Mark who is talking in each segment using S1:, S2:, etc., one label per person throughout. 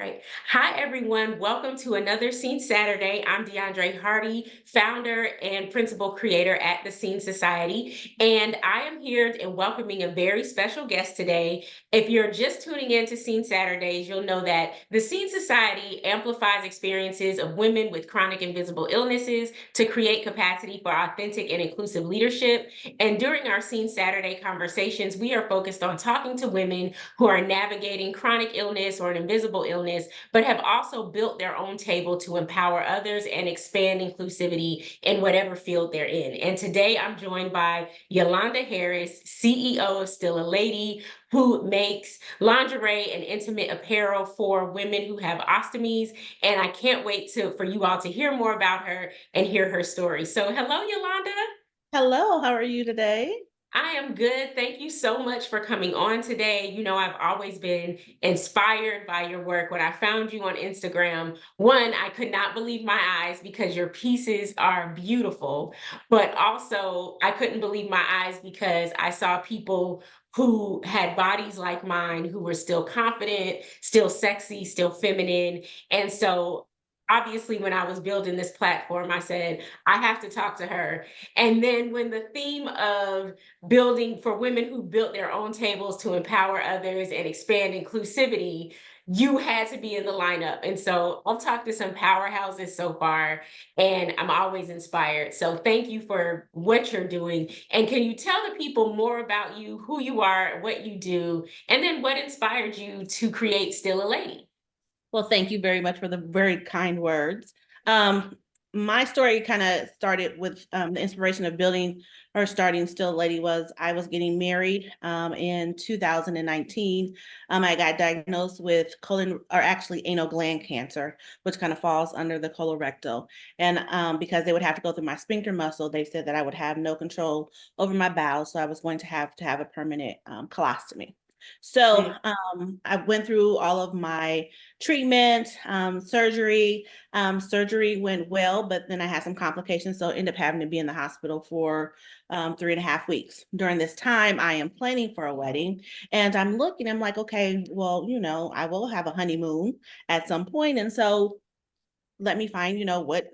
S1: right. Hi, everyone. Welcome to another Scene Saturday. I'm DeAndre Hardy, founder and principal creator at the Scene Society. And I am here and welcoming a very special guest today. If you're just tuning in to Scene Saturdays, you'll know that the Scene Society amplifies experiences of women with chronic invisible illnesses to create capacity for authentic and inclusive leadership. And during our Scene Saturday conversations, we are focused on talking to women who are navigating chronic illness or an invisible illness, but have also built their own table to empower others and expand inclusivity in whatever field they're in. And today I'm joined by Yolanda Harris, CEO of Still a Lady, who makes lingerie and intimate apparel for women who have ostomies. And I can't wait for you all to hear more about her and hear her story. So hello, Yolanda.
S2: Hello, how are you today?
S1: I am good. Thank you so much for coming on today. You know, I've always been inspired by your work. When I found you on Instagram, one, I could not believe my eyes because your pieces are beautiful, but also I couldn't believe my eyes because I saw people who had bodies like mine, who were still confident, still sexy, still feminine. And so obviously, when I was building this platform, I said, I have to talk to her. And then when the theme of building for women who built their own tables to empower others and expand inclusivity, you had to be in the lineup. And so I've talked to some powerhouses so far, and I'm always inspired. So thank you for what you're doing. And can you tell the people more about you, who you are, what you do, and then what inspired you to create Still a Lady?
S2: Well, thank you very much for the very kind words. Um, my story kind of started with the inspiration of building or starting Still a Lady was I was getting married in 2019. I got diagnosed with colon or actually anal gland cancer, which kind of falls under the colorectal. And because they would have to go through my sphincter muscle, they said that I would have no control over my bowels. So I was going to have a permanent colostomy. So
S1: Mm.
S2: I went through all of my treatment, surgery. Surgery went well, but then I had some complications, so I ended up having to be in the hospital for 3.5 weeks. During this time, I am planning for a wedding, and I'm looking. I'm like, okay, well, I will have a honeymoon at some point, and so let me find, what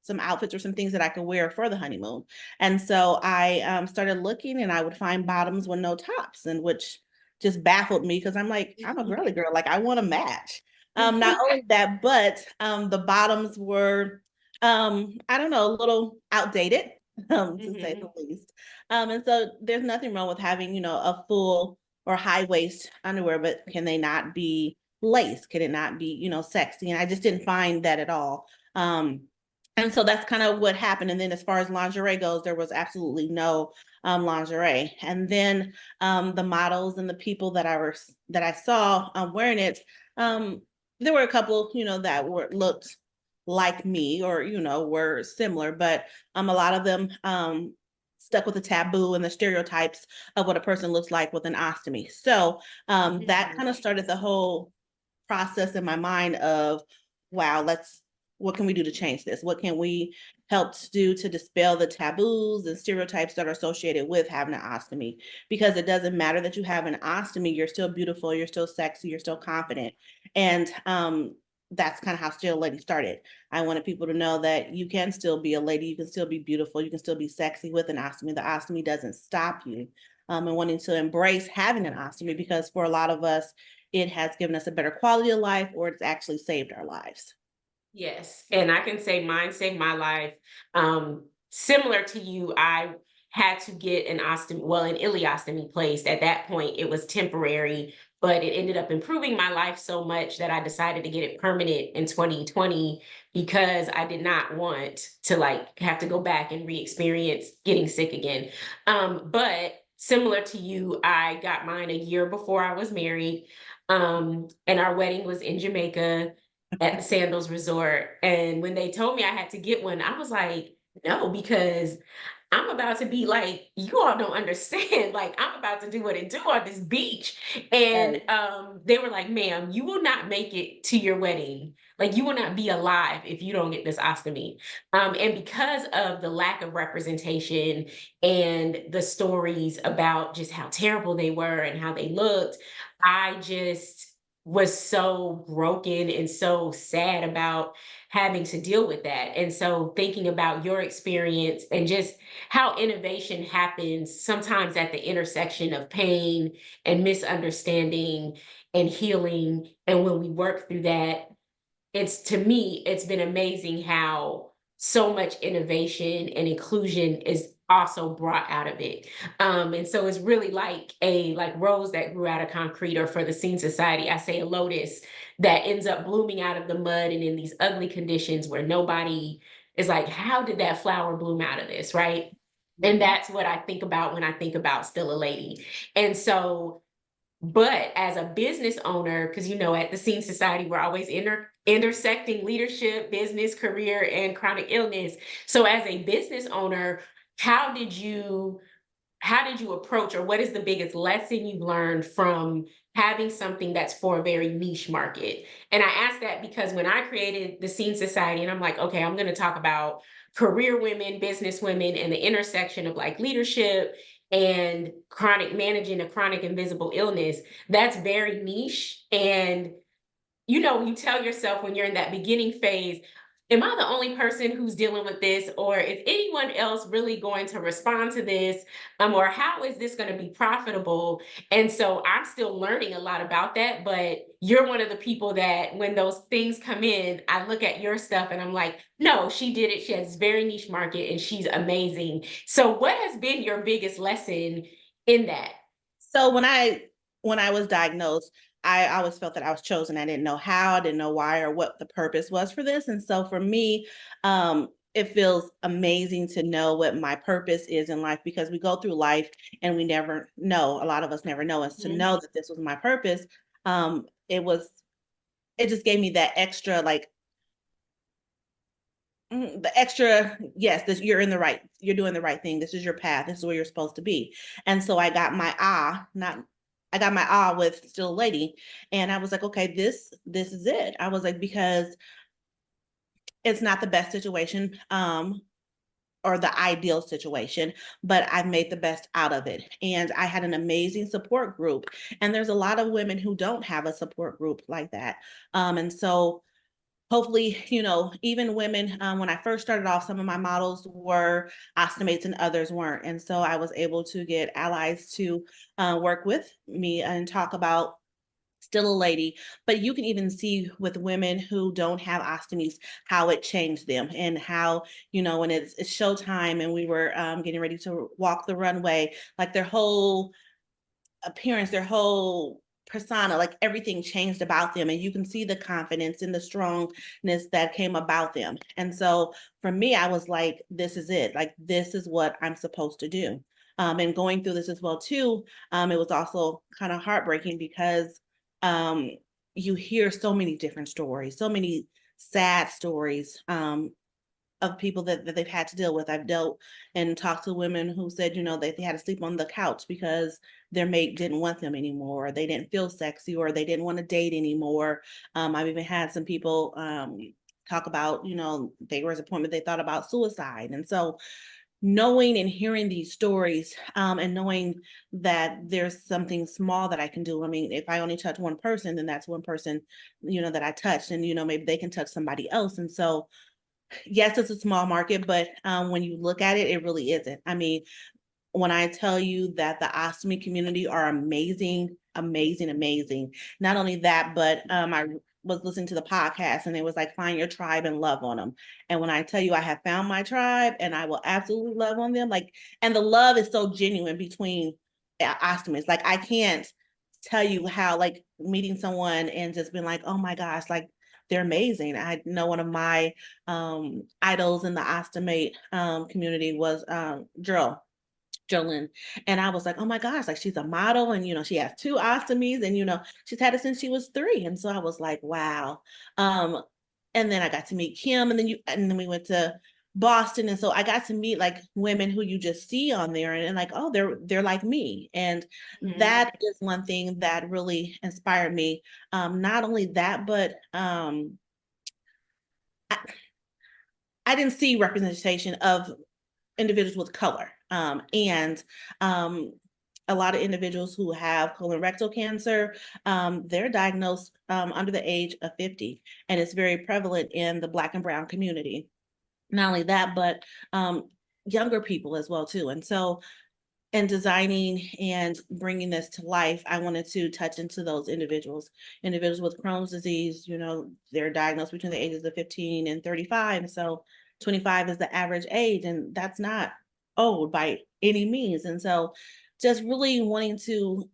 S2: some outfits or some things that I could wear for the honeymoon. And so I started looking, and I would find bottoms with no tops, and which just baffled me because I'm like, I'm a girly girl, like I want to match. Not only that, but the bottoms were, I don't know, a little outdated, to say the
S1: Mhm.
S2: least. And so there's nothing wrong with having, a full or high waist underwear, but can they not be lace? Can it not be, sexy? And I just didn't find that at all. Um, and so that's kind of what happened. And then as far as lingerie goes, there was absolutely no lingerie. And then the models and the people that I saw wearing it, um, there were a couple, that were looked like me or were similar, but a lot of them stuck with the taboo and the stereotypes of what a person looks like with an ostomy. So that
S1: Mhm.
S2: kind of started the whole process in my mind of, wow, what can we do to change this? What can we help to do to dispel the taboos and stereotypes that are associated with having an ostomy? Because it doesn't matter that you have an ostomy, you're still beautiful, you're still sexy, you're still confident. And that's kind of how Still a Lady started. I wanted people to know that you can still be a lady, you can still be beautiful, you can still be sexy with an ostomy. The ostomy doesn't stop you. And wanting to embrace having an ostomy because for a lot of us, it has given us a better quality of life or it's actually saved our lives.
S1: Yes, and I can say mine saved my life. Similar to you, I had to get an ileostomy placed. At that point, it was temporary, but it ended up improving my life so much that I decided to get it permanent in 2020 because I did not want to like have to go back and re-experience getting sick again. But similar to you, I got mine a year before I was married. And our wedding was in Jamaica at the Sandals Resort. And when they told me I had to get one, I was like, no, because I'm about to be like, you all don't understand. Like, I'm about to do what it do on this beach. And
S2: Right.
S1: they were like, ma'am, you will not make it to your wedding. Like, you will not be alive if you don't get this ostomy. And because of the lack of representation and the stories about just how terrible they were and how they looked, I just was so broken and so sad about having to deal with that. And so thinking about your experience and just how innovation happens sometimes at the intersection of pain and misunderstanding and healing. And when we work through that, it's to me, it's been amazing how so much innovation and inclusion is also brought out of it. And so it's really like a like rose that grew out of concrete, or for the Scene Society, I say a lotus that ends up blooming out of the mud and in these ugly conditions where nobody is like, how did that flower bloom out of this? Right. And that's what I think about when I think about Still a Lady. And so but as a business owner, because at the Scene Society, we're always intersecting leadership, business, career, and chronic illness. So as a business owner, how did you how did you approach, or what is the biggest lesson you've learned from having something that's for a very niche market? And I ask that because when I created the Scene Society, and I'm like, okay, I'm going to talk about career women, business women, and the intersection of like leadership and chronic managing a chronic invisible illness, that's very niche. And you tell yourself when you're in that beginning phase, am I the only person who's dealing with this? Or is anyone else really going to respond to this? Or how is this going to be profitable? And so I'm still learning a lot about that. But you're one of the people that when those things come in, I look at your stuff and I'm like, no, she did it. She has this very niche market and she's amazing. So what has been your biggest lesson in that?
S2: So when I was diagnosed, I always felt that I was chosen. I didn't know how, I didn't know why, or what the purpose was for this. And so for me, it feels amazing to know what my purpose is in life, because we go through life and we never know. A lot of us never know. And to
S1: Mhm.
S2: know that this was my purpose, it just gave me that extra, like, the extra, yes, this, you're doing the right thing. This is your path. This is where you're supposed to be. And so I got my with Still a Lady. And I was like, okay, this is it. I was like, because it's not the best situation, or the ideal situation, but I've made the best out of it. And I had an amazing support group. And there's a lot of women who don't have a support group like that. And so hopefully, even women, when I first started off, some of my models were ostomates and others weren't. And so I was able to get allies to work with me and talk about Still a Lady. But you can even see with women who don't have ostomies how it changed them, and how, when it's showtime and we were getting ready to walk the runway, like their whole appearance, their whole persona, like everything changed about them. And you can see the confidence and the strongness that came about them. And so for me, I was like, this is it. Like, this is what I'm supposed to do. And going through this as well, too, it was also kind of heartbreaking because um, you hear so many different stories, so many sad stories, of people that they've had to deal with. I've dealt and talked to women who said, they had to sleep on the couch because their mate didn't want them anymore, or they didn't feel sexy, or they didn't want to date anymore. I've even had some people talk about, they were at a point that they thought about suicide. And so knowing and hearing these stories, and knowing that there's something small that I can do. I mean, if I only touch one person, then that's one person, that I touched, and, maybe they can touch somebody else. And so yes, it's a small market, but when you look at it, it really isn't. I mean, when I tell you that the ostomy community are amazing, amazing, amazing. Not only that, but I was listening to the podcast and it was like, find your tribe and love on them. And when I tell you I have found my tribe and I will absolutely love on them, like, and the love is so genuine between ostomies. Like, I can't tell you how, like, meeting someone and just being like, oh my gosh, like, they're amazing. I know one of my idols in the ostomate community was Jolyn. And I was like, oh my gosh, like, she's a model and, she has two ostomies and, she's had it since she was 3. And so I was like, wow. Um, and then I got to meet Kim, and then we went to Boston. And so I got to meet like women who you just see on there, and like, oh, they're like me. And
S1: Mhm.
S2: that is one thing that really inspired me. Not only that, but I, I didn't see representation of individuals with color. And a lot of individuals who have colorectal cancer, they're diagnosed under the age of 50, and it's very prevalent in the Black and Brown community. Not only that, but younger people as well too. And so, in designing and bringing this to life, I wanted to touch into those individuals with Crohn's disease. They're diagnosed between the ages of 15 and 35. So 25 is the average age, and that's not old by any means. And so just really wanting to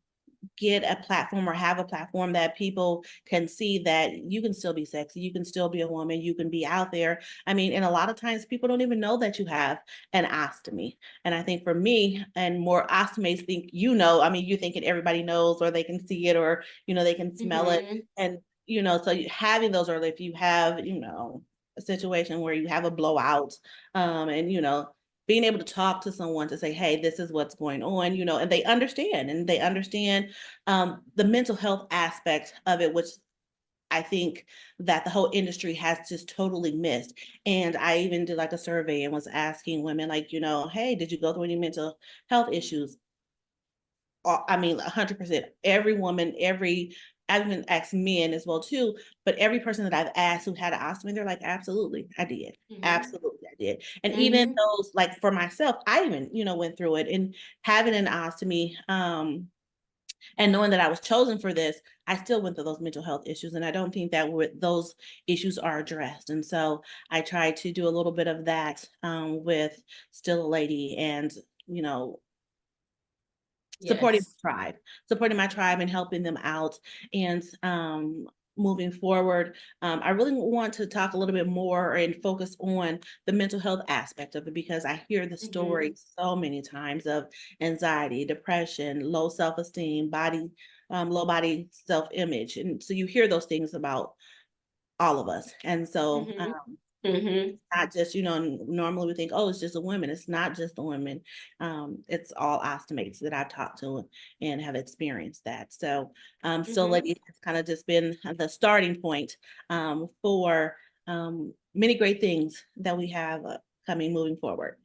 S2: get a platform or have a platform that people can see that you can still be sexy, you can still be a woman, you can be out there. I mean, and a lot of times people don't even know that you have an ostomy. And I think for me, and more ostomates think, I mean, you think everybody knows, or they can see it, or, they can smell it.
S1: Mhm.
S2: And, so having those, or if you have, a situation where you have a blowout, and, being able to talk to someone to say, hey, this is what's going on, and they understand the mental health aspect of it, which I think that the whole industry has just totally missed. And I even did like a survey and was asking women, like, hey, did you go through any mental health issues? I mean, 100%. Every woman, I've even asked men as well too, but every person that I've asked who had an ostomy, they're like, absolutely, I did.
S1: Mhm.
S2: Absolutely, I did. And even
S1: Mhm.
S2: those, like for myself, I even, went through it, and having an ostomy, and knowing that I was chosen for this, I still went through those mental health issues. And I don't think that those issues are addressed. And so I tried to do a little bit of that with Still a Lady, and, you know, supporting
S1: Yes.
S2: supporting my tribe and helping them out. And moving forward, I really want to talk a little bit more and focus on the mental health aspect of it, because I hear the
S1: Mhm.
S2: stories so many times of anxiety, depression, low self-esteem, low body self-image. And so you hear those things about all of us. And so
S1: Mhm. Mhm.
S2: not just, normally we think, oh, it's just a woman. It's not just the women. It's all ostomates that I've talked to and have experienced that. So, so like
S1: Mhm.
S2: it's kind of just been the starting point for many great things that we have coming moving forward.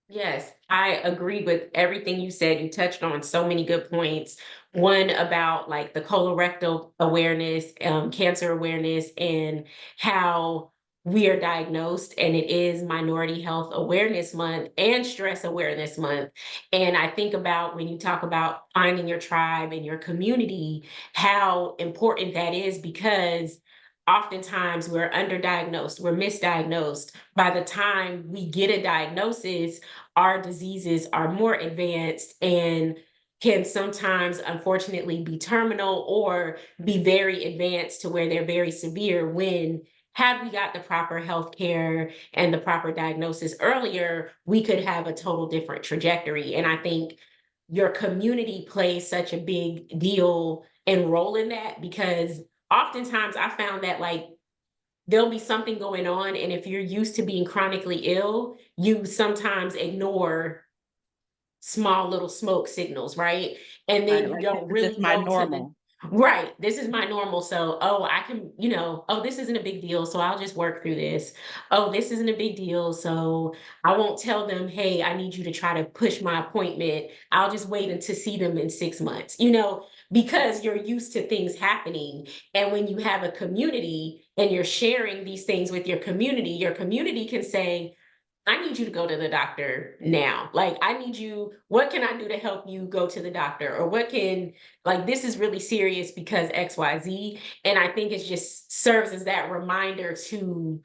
S1: Yes, I agree with everything you said. You touched on so many good points. One about like the colorectal awareness, cancer awareness, and how we are diagnosed. And it is Minority Health Awareness Month and Stress Awareness Month. And I think about when you talk about finding your tribe and your community, how important that is, because oftentimes we're underdiagnosed, we're misdiagnosed. By the time we get a diagnosis, our diseases are more advanced and can sometimes unfortunately be terminal or be very advanced to where they're very severe, when had we got the proper health care and the proper diagnosis earlier, we could have a total different trajectory. And I think your community plays such a big deal and role in that, because oftentimes I found that like there'll be something going on, and if you're used to being chronically ill, you sometimes ignore small little smoke signals, right? And then
S2: Right.
S1: you
S2: Like this
S1: don't
S2: is just
S1: really
S2: my
S1: go to the
S2: normal.
S1: right, this is my normal. So, oh, I can, oh, this isn't a big deal. So I'll just work through this. Oh, this isn't a big deal. So I won't tell them, hey, I need you to try to push my appointment. I'll just wait until see them in 6 months, because you're used to things happening. And when you have a community and you're sharing these things with your community can say, I need you to go to the doctor now. Like, I need you, what can I do to help you go to the doctor? Or like, this is really serious because XYZ. And I think it just serves as that reminder to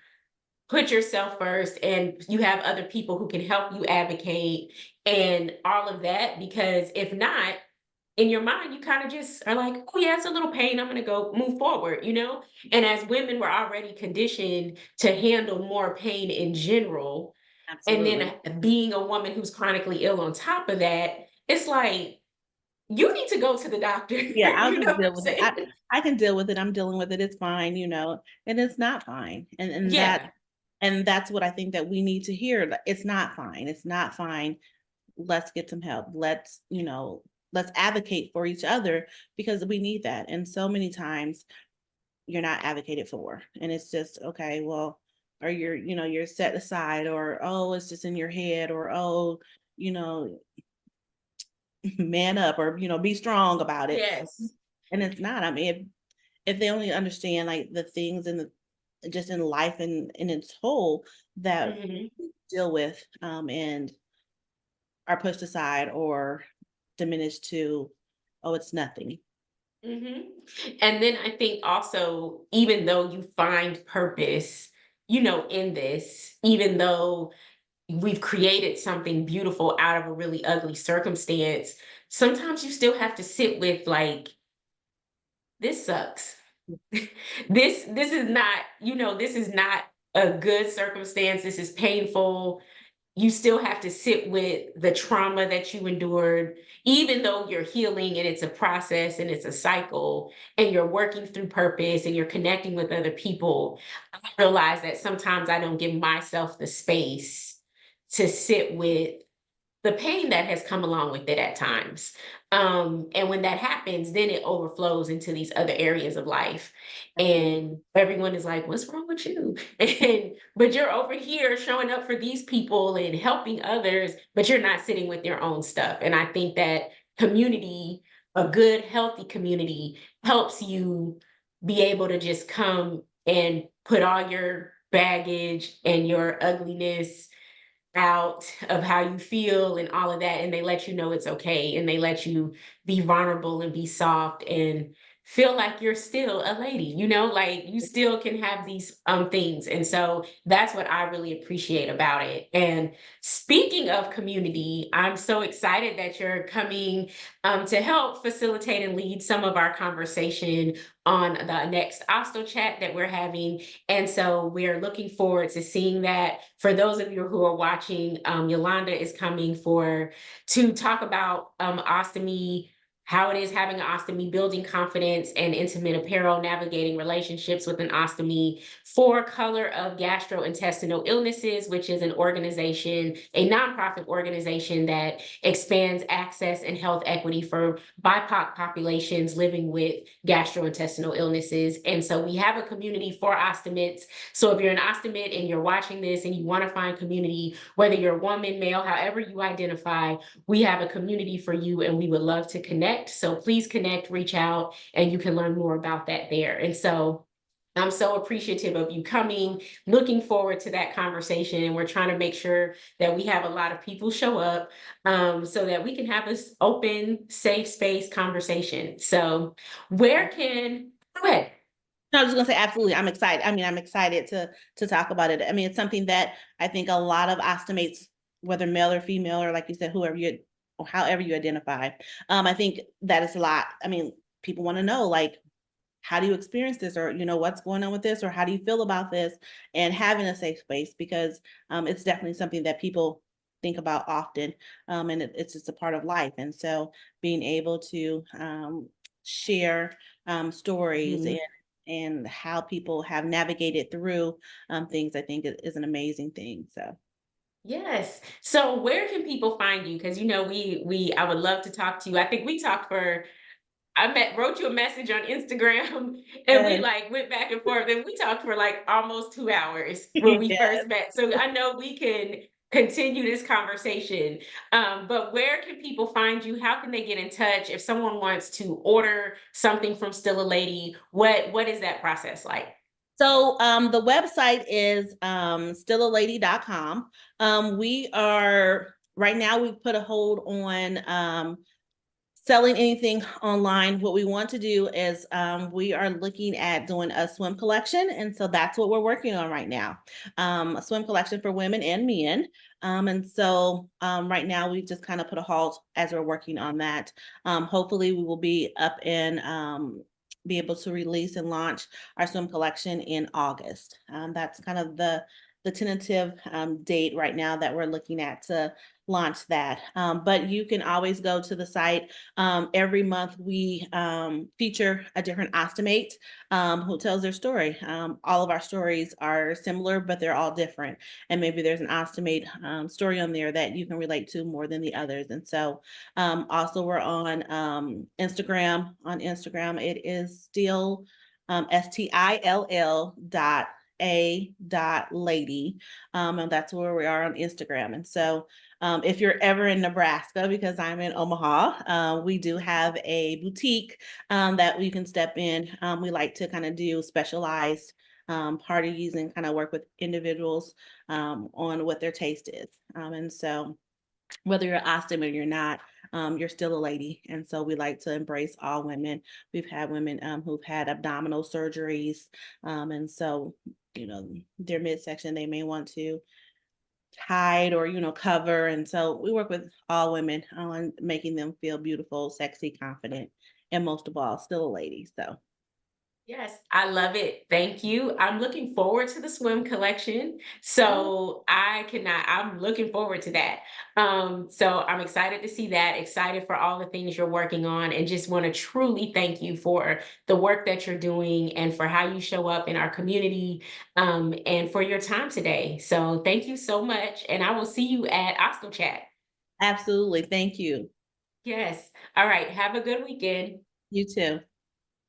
S1: put yourself first, and you have other people who can help you advocate and all of that. Because if not, in your mind, you kind of just are like, oh, yeah, it's a little pain. I'm going to go move forward. And as women, we're already conditioned to handle more pain in general, and then
S2: Absolutely.
S1: being a woman who's chronically ill on top of that, it's like, you need to go to the doctor.
S2: Yeah, I'll
S1: You know
S2: just
S1: what I'm
S2: deal with it.
S1: saying?
S2: I can deal with it. I'm dealing with it. It's fine, and it's not fine.
S1: Yeah.
S2: And that's what I think that we need to hear. It's not fine. It's not fine. Let's get some help. Let's advocate for each other, because we need that. And so many times you're not advocated for. And it's just, okay, well, or you're set aside, or oh, it's just in your head, or oh, you know, man up or, be strong about it.
S1: Yes.
S2: And it's not. I mean, if they only understand like the things in the just in life and in its whole that
S1: Mhm.
S2: we deal with, and are pushed aside or diminished to, oh, it's nothing.
S1: Mhm. And then I think also, even though you find purpose, in this, even though we've created something beautiful out of a really ugly circumstance, sometimes you still have to sit with like, this sucks. This is not, this is not a good circumstance. This is painful. You still have to sit with the trauma that you endured, even though you're healing and it's a process and it's a cycle and you're working through purpose and you're connecting with other people. I realize that sometimes I don't give myself the space to sit with the pain that has come along with it at times. And when that happens, then it overflows into these other areas of life. And everyone is like, what's wrong with you? And but you're over here showing up for these people and helping others, but you're not sitting with your own stuff. And I think that community, a good, healthy community, helps you be able to just come and put all your baggage and your ugliness out of how you feel and all of that, and they let you know it's okay, and they let you be vulnerable and be soft and feel like you're still a lady, like you still can have these things. And so that's what I really appreciate about it. And speaking of community, I'm so excited that you're coming to help facilitate and lead some of our conversation on the next Osto chat that we're having. And so we're looking forward to seeing that. For those of you who are watching, Yolanda is coming to talk about ostomy, how it is having an ostomy, building confidence and intimate apparel, navigating relationships with an ostomy, for Color of Gastrointestinal Illnesses, which is an organization, a nonprofit organization that expands access and health equity for BIPOC populations living with gastrointestinal illnesses. And so we have a community for ostomates. So if you're an ostomate and you're watching this and you want to find community, whether you're a woman, male, however you identify, we have a community for you and we would love to connect. So please connect, reach out, and you can learn more about that there. And so I'm so appreciative of you coming, looking forward to that conversation. And we're trying to make sure that we have a lot of people show up, so that we can have this open, safe space conversation. So go ahead.
S2: No, I was just gonna say absolutely. I'm excited. I mean, I'm excited to talk about it. I mean, it's something that I think a lot of ostomates, whether male or female, or like you said, whoever you or however you identify, I think that is a lot. I mean, people want to know like, how do you experience this, or what's going on with this, or how do you feel about this, and having a safe space, because it's definitely something that people think about often, and it's just a part of life. And so being able to share stories
S1: Mhm.
S2: and how people have navigated through things, I think is an amazing thing. So
S1: Yes. So where can people find you? Because we I would love to talk to you. I think we talked for wrote you a message on Instagram and we
S2: yes.
S1: like went back and forth and we talked for like almost 2 hours when we
S2: Yes.
S1: first met. So I know we can continue this conversation. But where can people find you? How can they get in touch? If someone wants to order something from Still a Lady, what is that process like?
S2: So the website is stillalady.com. We are right now, we've put a hold on selling anything online. What we want to do is we are looking at doing a swim collection. And so that's what we're working on right now, a swim collection for women and men. And so right now we've just kind of put a halt as we're working on that. Hopefully we will be up and be able to release and launch our swim collection in August. That's kind of the tentative date right now that we're looking at to launch that. But you can always go to the site. Every month we feature a different ostomate who tells their story. All of our stories are similar, but they're all different. And maybe there's an ostomate story on there that you can relate to more than the others. And so also we're on Instagram. On Instagram, it is still STILL.A.lady. And that's where we are on Instagram. And so If you're ever in Nebraska, because I'm in Omaha, we do have a boutique that we can step in. We like to kind of do specialized parties and kind of work with individuals on what their taste is. And so whether you're Austin or you're not, you're still a lady. And so we like to embrace all women. We've had women who've had abdominal surgeries. And so, their midsection, they may want to hide or, cover. And so we work with all women on making them feel beautiful, sexy, confident, and most of all, still a lady. So
S1: Yes, I love it. Thank you. I'm looking forward to the swim collection.
S2: oh,
S1: I'm looking forward to that. So I'm excited to see that, excited for all the things you're working on, and just want to truly thank you for the work that you're doing and for how you show up in our community, and for your time today. So thank you so much. And I will see you at Oscar Chat.
S2: absolutely. Thank you.
S1: Yes. All right. Have a good weekend.
S2: You too.